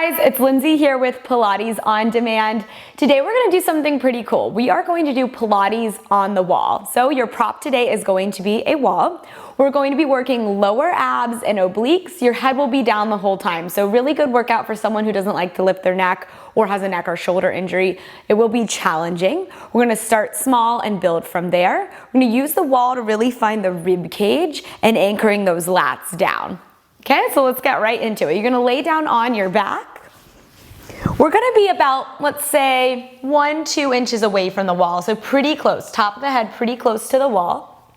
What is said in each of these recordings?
guys, it's Lindsay here with Pilates on Demand. Today we're going to do something pretty cool. We are going to do Pilates on the wall. So your prop today is going to be a wall. We're going to be working lower abs and obliques. Your head will be down the whole time. So really good workout for someone who doesn't like to lift their neck or has a neck or shoulder injury. It will be challenging. We're going to start small and build from there. We're going to use the wall to really find the rib cage and anchoring those lats down. Okay, so let's get right into it. You're gonna lay down on your back. We're gonna be about, let's say, 1-2 inches away from the wall, so pretty close, top of the head pretty close to the wall.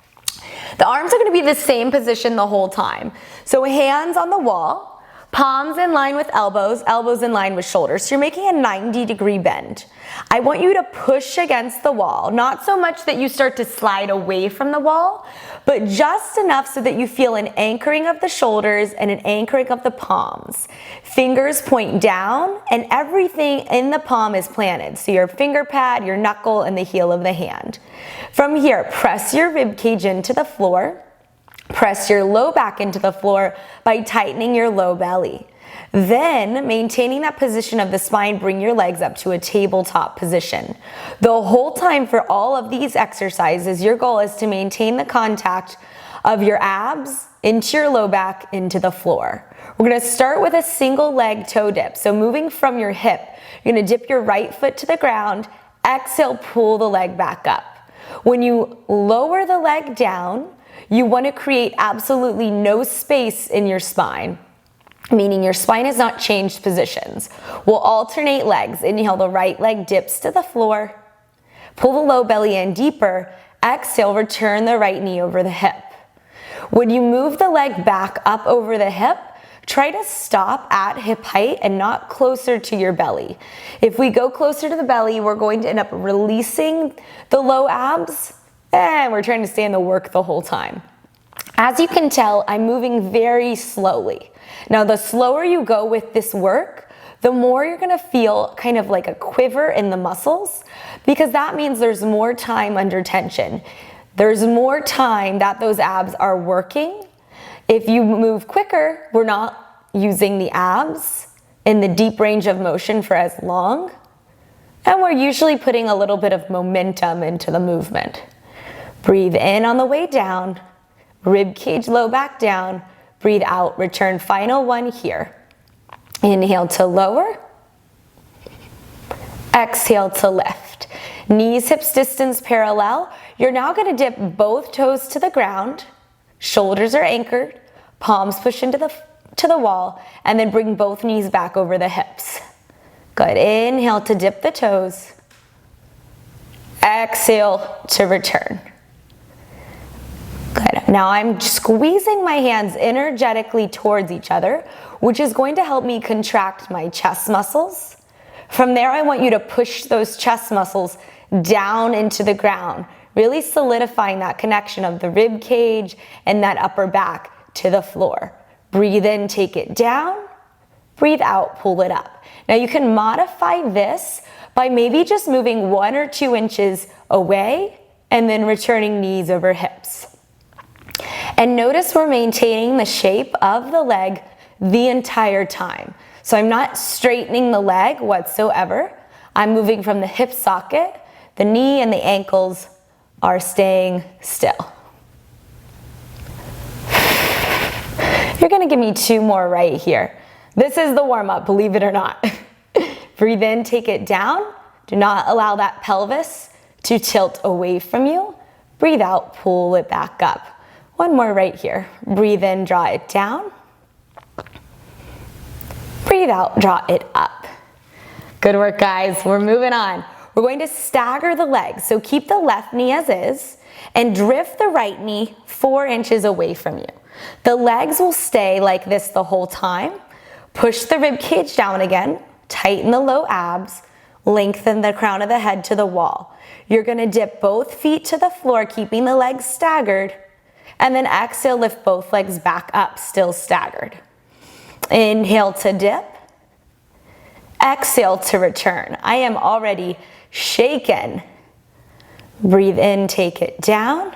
The arms are gonna be the same position the whole time. So hands on the wall, palms in line with elbows, elbows in line with shoulders. So you're making a 90-degree bend. I want you to push against the wall, not so much that you start to slide away from the wall, but just enough so that you feel an anchoring of the shoulders and an anchoring of the palms. Fingers point down and everything in the palm is planted. So your finger pad, your knuckle, and the heel of the hand. From here, press your rib cage into the floor. Press your low back into the floor by tightening your low belly. Then, maintaining that position of the spine, bring your legs up to a tabletop position. The whole time for all of these exercises, your goal is to maintain the contact of your abs into your low back into the floor. We're going to start with a single leg toe dip. So moving from your hip, you're going to dip your right foot to the ground, exhale, pull the leg back up. When you lower the leg down, you want to create absolutely no space in your spine, meaning your spine has not changed positions. We'll alternate legs. Inhale, the right leg dips to the floor. Pull the low belly in deeper. Exhale, return the right knee over the hip. When you move the leg back up over the hip, try to stop at hip height and not closer to your belly. If we go closer to the belly, we're going to end up releasing the low abs, and we're trying to stay in the work the whole time. As you can tell, I'm moving very slowly. Now, the slower you go with this work, the more you're gonna feel kind of like a quiver in the muscles, because that means there's more time under tension. There's more time that those abs are working. If you move quicker, we're not using the abs in the deep range of motion for as long, and we're usually putting a little bit of momentum into the movement. Breathe in on the way down, rib cage low back down, breathe out, return, final one here. Inhale to lower, exhale to lift. Knees, hips distance parallel. You're now gonna dip both toes to the ground, shoulders are anchored, palms push into the wall, and then bring both knees back over the hips. Good, inhale to dip the toes, exhale to return. Good. Now I'm squeezing my hands energetically towards each other, which is going to help me contract my chest muscles. From there, I want you to push those chest muscles down into the ground, really solidifying that connection of the rib cage and that upper back to the floor. Breathe in, take it down. Breathe out, pull it up. Now you can modify this by maybe just moving 1 or 2 inches away and then returning knees over hips. And notice we're maintaining the shape of the leg the entire time. So I'm not straightening the leg whatsoever. I'm moving from the hip socket. The knee and the ankles are staying still. You're gonna give me 2 more right here. This is the warm-up, believe it or not. Breathe in, take it down. Do not allow that pelvis to tilt away from you. Breathe out, pull it back up. 1 more right here. Breathe in, draw it down. Breathe out, draw it up. Good work, guys. We're moving on. We're going to stagger the legs. So keep the left knee as is and drift the right knee 4 inches away from you. The legs will stay like this the whole time. Push the rib cage down again. Tighten the low abs. Lengthen the crown of the head to the wall. You're going to dip both feet to the floor, keeping the legs staggered. And then exhale, lift both legs back up, still staggered. Inhale to dip. Exhale to return. I am already shaken. Breathe in, take it down.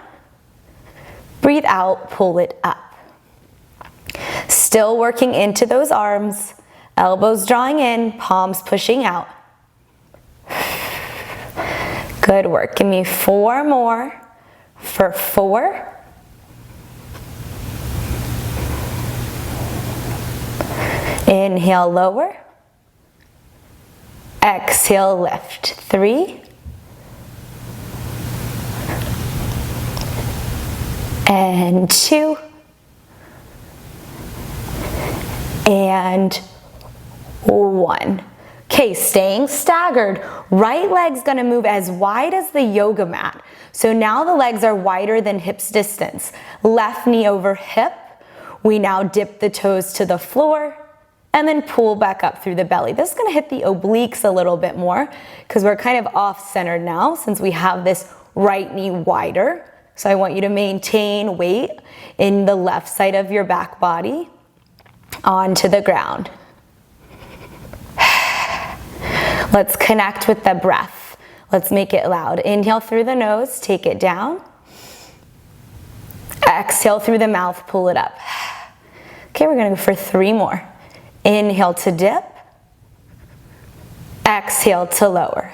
Breathe out, pull it up. Still working into those arms. Elbows drawing in, palms pushing out. Good work. Give me 4 more for 4. Inhale, lower. Exhale, lift. 3. And 2. And 1. Okay, staying staggered. Right leg's gonna move as wide as the yoga mat. So now the legs are wider than hips distance. Left knee over hip. We now dip the toes to the floor and then pull back up through the belly. This is gonna hit the obliques a little bit more because we're kind of off-centered now since we have this right knee wider. So I want you to maintain weight in the left side of your back body onto the ground. Let's connect with the breath. Let's make it loud. Inhale through the nose, take it down. Exhale through the mouth, pull it up. Okay, we're gonna go for 3 more. Inhale to dip. Exhale to lower.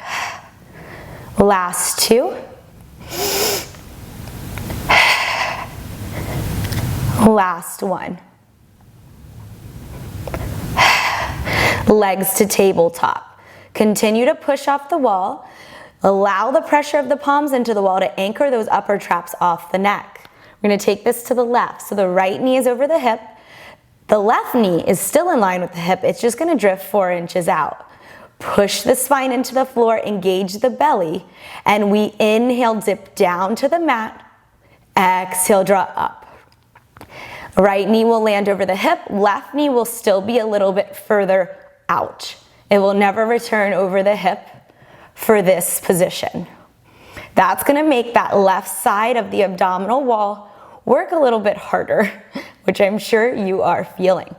Last 2. Last 1. Legs to tabletop. Continue to push off the wall. Allow the pressure of the palms into the wall to anchor those upper traps off the neck. We're gonna take this to the left. So the right knee is over the hip. The left knee is still in line with the hip. It's just gonna drift 4 inches out. Push the spine into the floor, engage the belly, and we inhale, dip down to the mat. Exhale, draw up. Right knee will land over the hip. Left knee will still be a little bit further out. It will never return over the hip for this position. That's gonna make that left side of the abdominal wall work a little bit harder, which I'm sure you are feeling.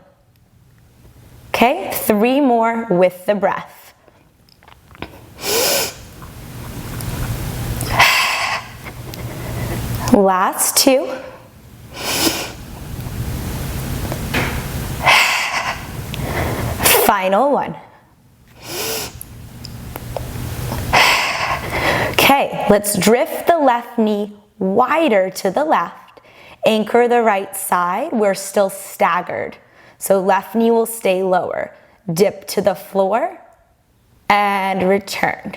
Okay, 3 more with the breath. Last 2. Final 1. Okay, let's drift the left knee wider to the left. Anchor the right side. We're still staggered. So left knee will stay lower. Dip to the floor and return.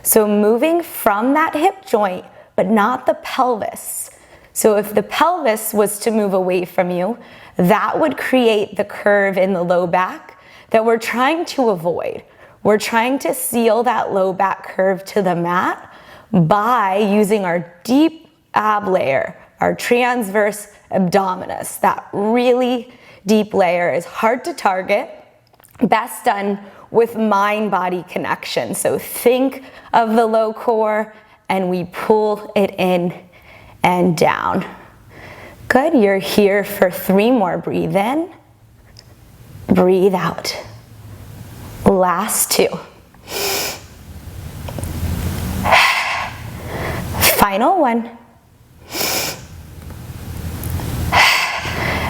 So moving from that hip joint, but not the pelvis. So if the pelvis was to move away from you, that would create the curve in the low back that we're trying to avoid. We're trying to seal that low back curve to the mat by using our deep ab layer, our transverse abdominis. That really deep layer is hard to target, best done with mind-body connection. So think of the low core and we pull it in and down. Good, you're here for 3 more. Breathe in, breathe out. Last 2. Final 1.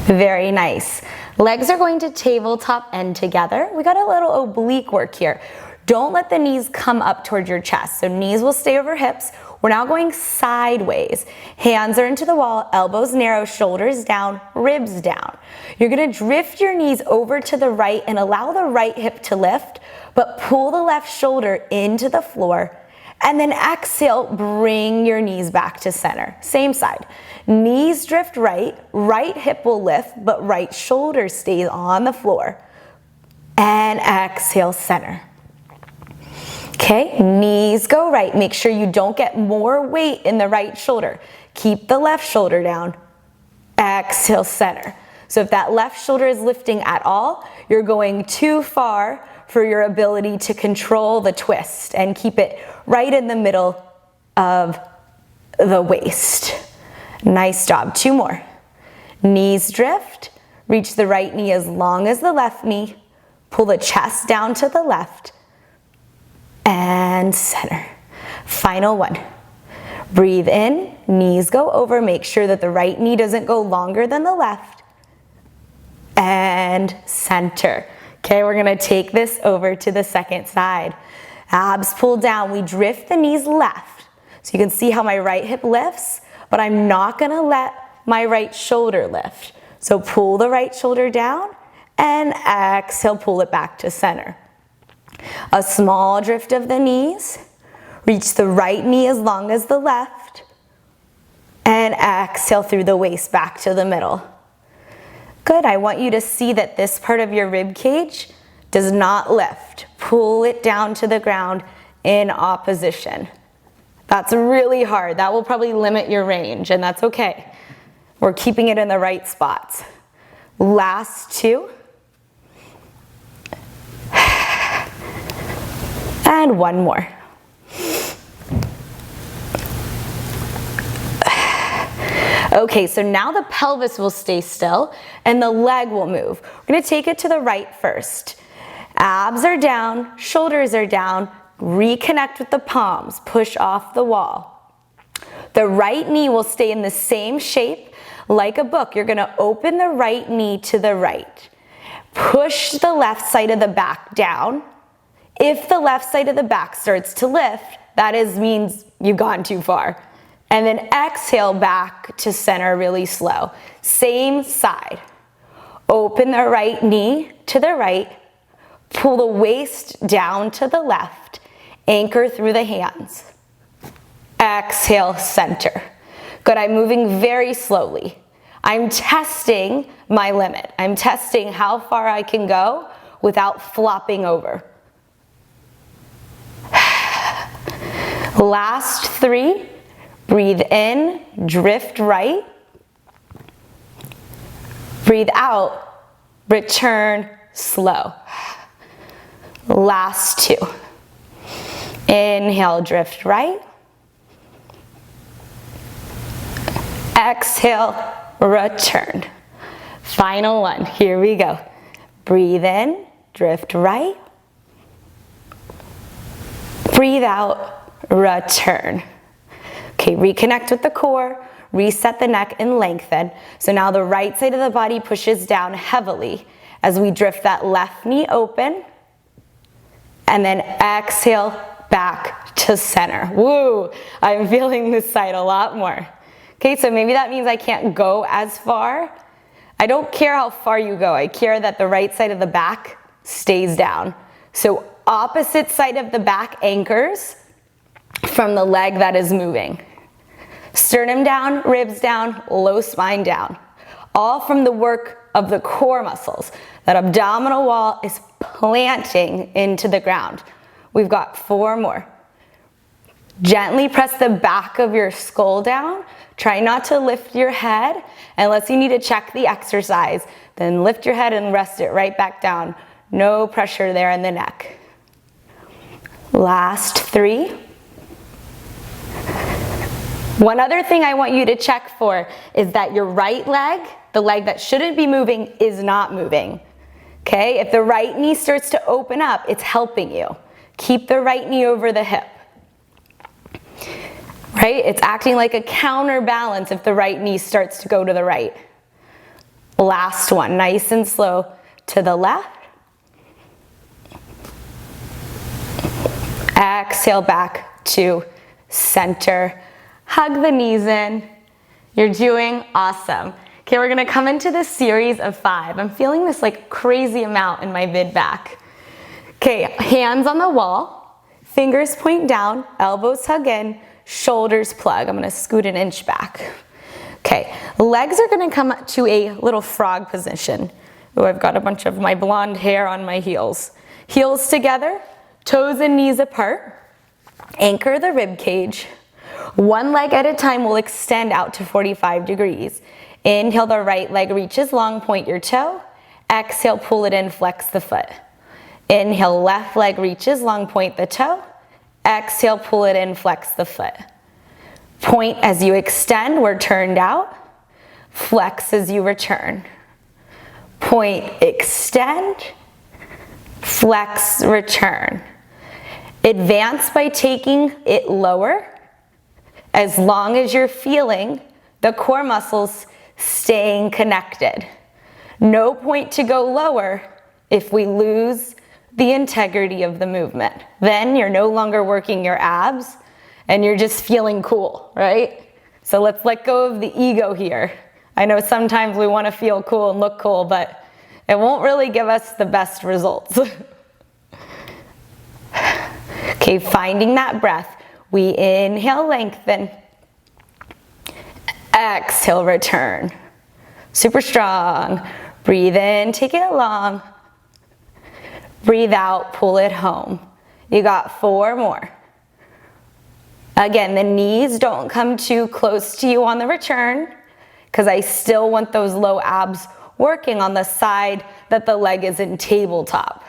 Very nice. Legs are going to tabletop end together. We got a little oblique work here. Don't let the knees come up towards your chest. So knees will stay over hips. We're now going sideways. Hands are into the wall, elbows narrow, shoulders down, ribs down. You're gonna drift your knees over to the right and allow the right hip to lift, but pull the left shoulder into the floor. And then exhale, bring your knees back to center. Same side. Knees drift right, right hip will lift, but right shoulder stays on the floor. And exhale, center. Okay, knees go right. Make sure you don't get more weight in the right shoulder. Keep the left shoulder down. Exhale, center. So if that left shoulder is lifting at all, you're going too far for your ability to control the twist and keep it right in the middle of the waist. Nice job. 2 more. Knees drift. Reach the right knee as long as the left knee. Pull the chest down to the left. And center. Final 1. Breathe in, knees go over. Make sure that the right knee doesn't go longer than the left. And center. Okay, we're gonna take this over to the second side. Abs pull down, we drift the knees left. So you can see how my right hip lifts, but I'm not gonna let my right shoulder lift. So pull the right shoulder down and exhale, pull it back to center. A small drift of the knees. Reach the right knee as long as the left. And exhale through the waist back to the middle. Good, I want you to see that this part of your rib cage does not lift. Pull it down to the ground in opposition. That's really hard. That will probably limit your range, and that's okay. We're keeping it in the right spots. Last two. And one more. Okay, so now the pelvis will stay still and the leg will move. We're gonna take it to the right first. Abs are down, shoulders are down, reconnect with the palms, push off the wall. The right knee will stay in the same shape like a book. You're gonna open the right knee to the right. Push the left side of the back down. If the left side of the back starts to lift, that means you've gone too far. And then exhale back to center really slow. Same side. Open the right knee to the right. Pull the waist down to the left. Anchor through the hands. Exhale, center. Good, I'm moving very slowly. I'm testing my limit. I'm testing how far I can go without flopping over. Last three. Breathe in, drift right. Breathe out, return slow. Last two. Inhale, drift right. Exhale, return. Final one, here we go. Breathe in, drift right. Breathe out, return. Okay, reconnect with the core, reset the neck and lengthen. So now the right side of the body pushes down heavily as we drift that left knee open and then exhale back to center. Woo, I'm feeling this side a lot more. Okay, so maybe that means I can't go as far. I don't care how far you go. I care that the right side of the back stays down. So opposite side of the back anchors from the leg that is moving. Sternum down, ribs down, low spine down. All from the work of the core muscles. That abdominal wall is planting into the ground. We've got four more. Gently press the back of your skull down. Try not to lift your head unless you need to check the exercise. Then lift your head and rest it right back down. No pressure there in the neck. Last three. One other thing I want you to check for is that your right leg, the leg that shouldn't be moving, is not moving. Okay, if the right knee starts to open up, it's helping you. Keep the right knee over the hip. Right, it's acting like a counterbalance if the right knee starts to go to the right. Last one, nice and slow to the left. Exhale back to center. Hug the knees in. You're doing awesome. Okay, we're gonna come into this series of 5. I'm feeling this like crazy amount in my mid back. Okay, hands on the wall, fingers point down, elbows hug in, shoulders plug. I'm gonna scoot an inch back. Okay, legs are gonna come to a little frog position. Oh, I've got a bunch of my blonde hair on my heels. Heels together, toes and knees apart. Anchor the rib cage. One leg at a time will extend out to 45 degrees. Inhale, the right leg reaches long, point your toe. Exhale, pull it in, flex the foot. Inhale, left leg reaches long, point the toe. Exhale, pull it in, flex the foot. Point as you extend, we're turned out. Flex as you return. Point, extend, flex, return. Advance by taking it lower, as long as you're feeling the core muscles staying connected. No point to go lower if we lose the integrity of the movement. Then you're no longer working your abs and you're just feeling cool, right? So let's let go of the ego here. I know sometimes we want to feel cool and look cool, but it won't really give us the best results. Okay, finding that breath. We inhale, lengthen. Exhale, return. Super strong. Breathe in, take it long. Breathe out, pull it home. You got 4 more. Again, the knees don't come too close to you on the return because I still want those low abs working on the side that the leg is in tabletop.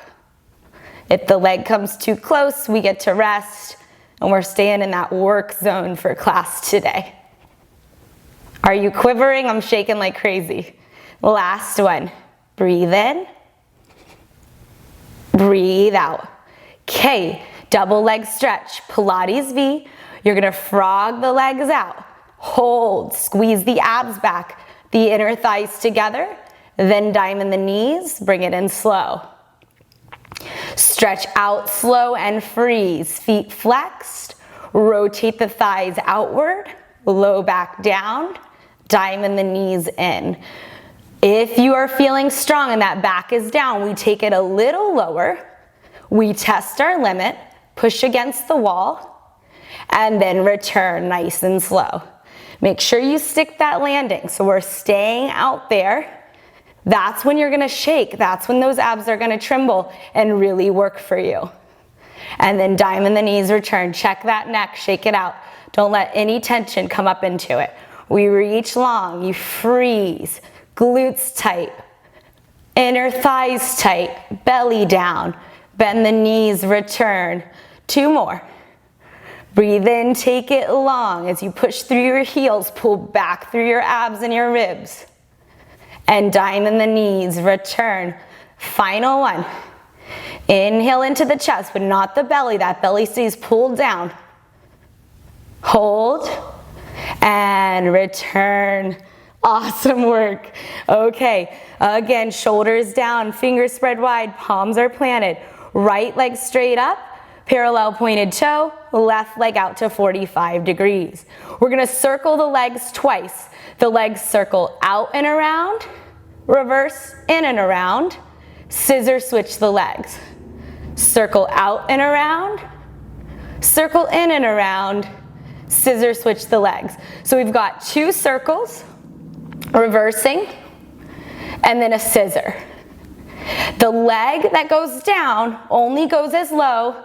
If the leg comes too close, we get to rest and we're staying in that work zone for class today. Are you quivering? I'm shaking like crazy. Last one. Breathe in. Breathe out. Okay, double leg stretch. Pilates V. You're gonna frog the legs out. Hold, squeeze the abs back, the inner thighs together, then diamond the knees, bring it in slow. Stretch out slow and freeze. Feet flexed, rotate the thighs outward, low back down, diamond the knees in. If you are feeling strong and that back is down, we take it a little lower. We test our limit, push against the wall, and then return nice and slow. Make sure you stick that landing. So we're staying out there. That's when you're gonna shake. That's when those abs are gonna tremble and really work for you. And then diamond the knees, return. Check that neck, shake it out. Don't let any tension come up into it. We reach long, you freeze, glutes tight, inner thighs tight, belly down, bend the knees, return. 2 more. Breathe in, take it long. As you push through your heels, pull back through your abs and your ribs. And diamond the knees, return. Final one. Inhale into the chest, but not the belly. That belly stays pulled down. Hold and return. Awesome work. Okay, again, shoulders down, fingers spread wide, palms are planted. Right leg straight up, parallel pointed toe, left leg out to 45 degrees. We're gonna circle the legs twice. The legs circle out and around, reverse in and around, scissor switch the legs. Circle out and around, circle in and around, scissor switch the legs. So we've got 2 circles, reversing, and then a scissor. The leg that goes down only goes as low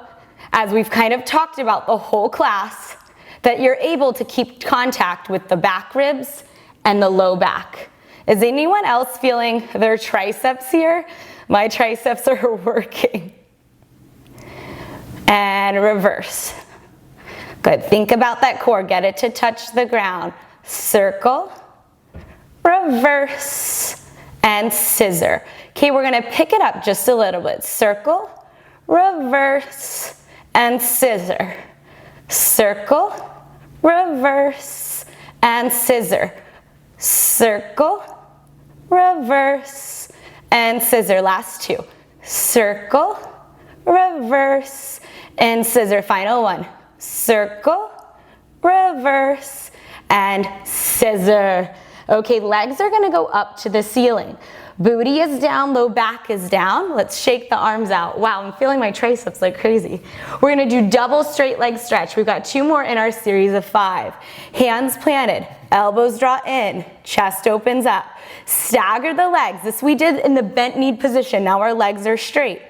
as we've kind of talked about the whole class, that you're able to keep contact with the back ribs and the low back. Is anyone else feeling their triceps here? My triceps are working. And reverse. Good, think about that core, get it to touch the ground. Circle, reverse, and scissor. Okay, we're gonna pick it up just a little bit. Circle, reverse, and scissor. Circle, reverse, and scissor. Circle, reverse, and scissor. Last 2. Circle, reverse, and scissor. Final one. Circle, reverse, and scissor. Okay, legs are gonna go up to the ceiling. Booty is down, low back is down. Let's shake the arms out. Wow, I'm feeling my triceps like crazy. We're gonna do double straight leg stretch. We've got 2 more in our series of 5. Hands planted, elbows draw in, chest opens up. Stagger the legs. This we did in the bent knee position. Now our legs are straight.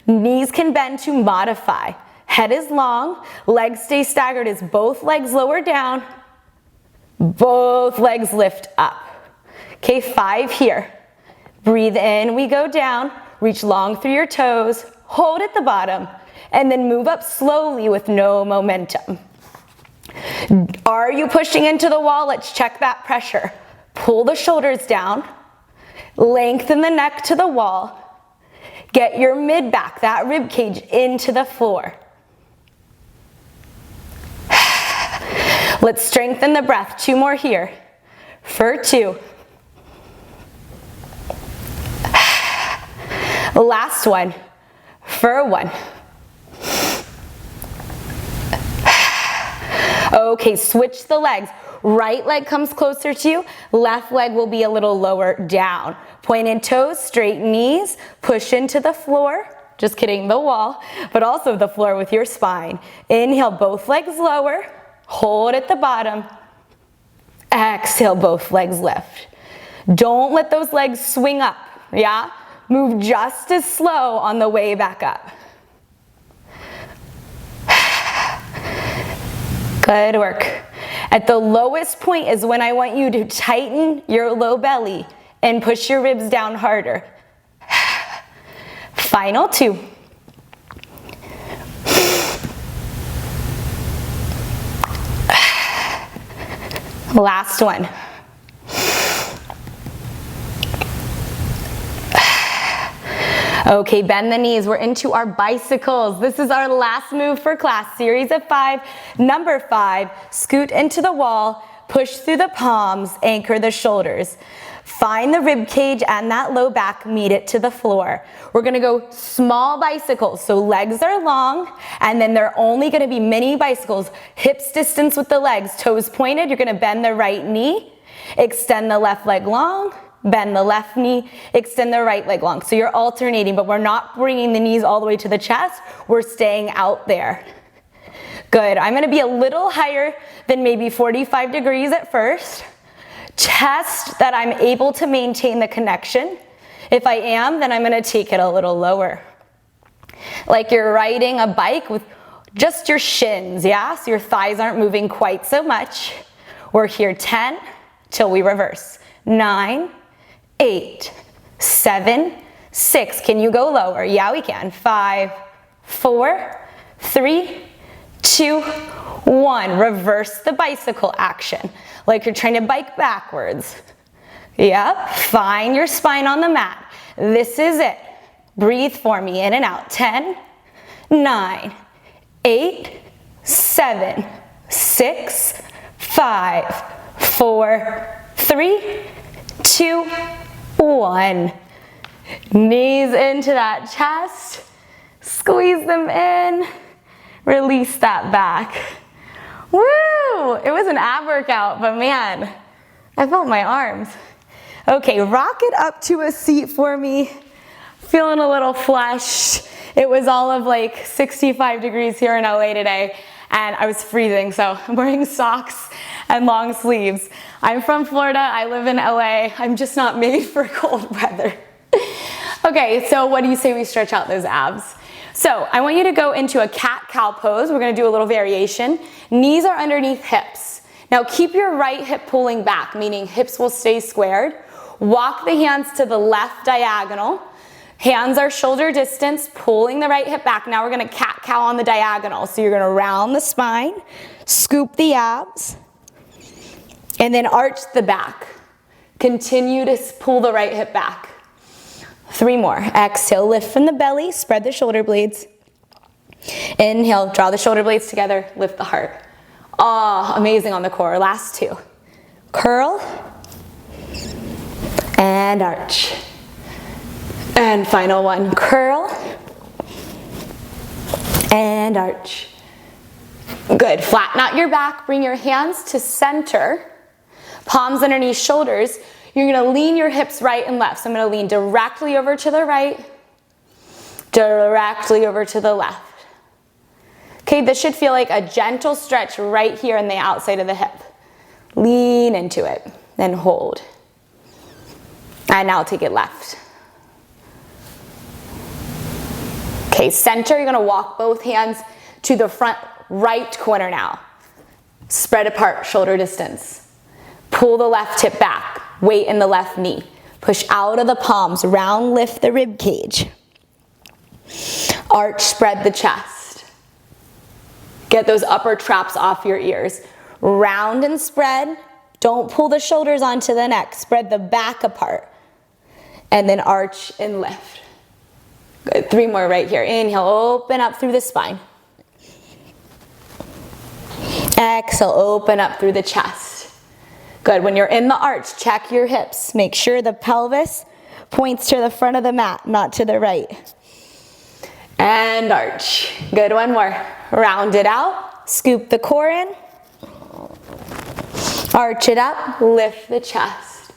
Knees can bend to modify. Head is long, legs stay staggered as both legs lower down, both legs lift up. Okay, 5 here. Breathe in, we go down, reach long through your toes, hold at the bottom, and then move up slowly with no momentum. Are you pushing into the wall? Let's check that pressure. Pull the shoulders down, lengthen the neck to the wall, get your mid back, that rib cage, into the floor. Let's strengthen the breath. 2 more here. For 2. Last one for 1. Okay, switch the legs. Right leg comes closer to you, left leg will be a little lower down. Pointed toes, straight knees, push into the floor. Just kidding, the wall, but also the floor with your spine. Inhale, both legs lower, hold at the bottom. Exhale, both legs lift. Don't let those legs swing up, yeah? Move just as slow on the way back up. Good work. At the lowest point is when I want you to tighten your low belly and push your ribs down harder. Final 2. Last one. Okay, bend the knees. We're into our bicycles. This is our last move for class, series of 5. Number 5, scoot into the wall, push through the palms, anchor the shoulders. Find the rib cage and that low back, meet it to the floor. We're gonna go small bicycles, so legs are long, and then they're only gonna be mini bicycles, hips distance with the legs, toes pointed. You're gonna bend the right knee, extend the left leg long, bend the left knee, extend the right leg long. So you're alternating, but we're not bringing the knees all the way to the chest. We're staying out there. Good. I'm going to be a little higher than maybe 45 degrees at first. Test that I'm able to maintain the connection. If I am, then I'm going to take it a little lower. Like you're riding a bike with just your shins, yeah? So your thighs aren't moving quite so much. We're here 10 till we reverse. 9, 8, 7, 6. Can you go lower? Yeah, we can. 5, 4, 3, 2, 1. Reverse the bicycle action, like you're trying to bike backwards. Yep, find your spine on the mat. This is it. Breathe for me, in and out. 10, 9, 8, 7, 6, 5, 4, 3, 2, 1. Knees into that chest. Squeeze them in. Release that back. Woo! It was an ab workout, but man, I felt my arms. Okay, rock it up to a seat for me. Feeling a little flushed. It was all of like 65 degrees here in LA today, and I was freezing, so I'm wearing socks and long sleeves. I'm from Florida, I live in LA. I'm just not made for cold weather. Okay, so what do you say we stretch out those abs? So I want you to go into a cat-cow pose. We're gonna do a little variation. Knees are underneath hips. Now keep your right hip pulling back, meaning hips will stay squared. Walk the hands to the left diagonal. Hands are shoulder distance, pulling the right hip back. Now we're gonna cat-cow on the diagonal. So you're gonna round the spine, scoop the abs, and then arch the back. Continue to pull the right hip back. 3 more. Exhale, lift from the belly, spread the shoulder blades. Inhale, draw the shoulder blades together, lift the heart. Oh, amazing on the core. Last 2. Curl and arch. And final 1. Curl and arch. Good. Flatten out your back. Bring your hands to center. Palms underneath shoulders. You're going to lean your hips right and left. So I'm going to lean directly over to the right, directly over to the left. Okay, this should feel like a gentle stretch right here in the outside of the hip. Lean into it, then hold. And now take it left. Okay, center, you're going to walk both hands to the front right corner now. Spread apart, shoulder distance. Pull the left hip back. Weight in the left knee. Push out of the palms, round lift the rib cage. Arch, spread the chest. Get those upper traps off your ears. Round and spread. Don't pull the shoulders onto the neck. Spread the back apart. And then arch and lift. Good. 3 more right here. Inhale, open up through the spine. Exhale, open up through the chest. Good. When you're in the arch, check your hips. Make sure the pelvis Points to the front of the mat, not to the right. And arch. Good, one more. Round it out, scoop the core in. Arch it up, lift the chest.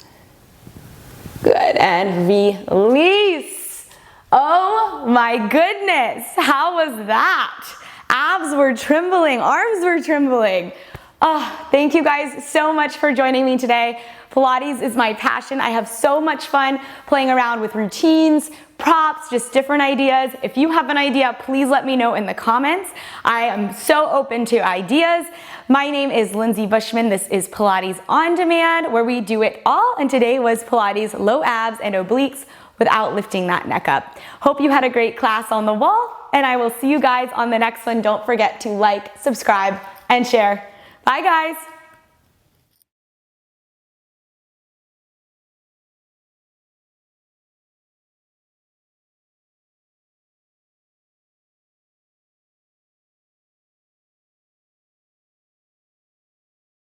Good, and release. Oh my goodness, how was that? Abs were trembling, arms were trembling. Oh, thank you guys so much for joining me today. Pilates is my passion. I have so much fun playing around with routines, props, just different ideas. If you have an idea, please let me know in the comments. I am so open to ideas. My name is Lindsay Bushman. This is Pilates On Demand, where we do it all. And today was Pilates low abs and obliques without lifting that neck up. Hope you had a great class on the wall, and I will see you guys on the next one. Don't forget to like, subscribe, and share. Bye guys.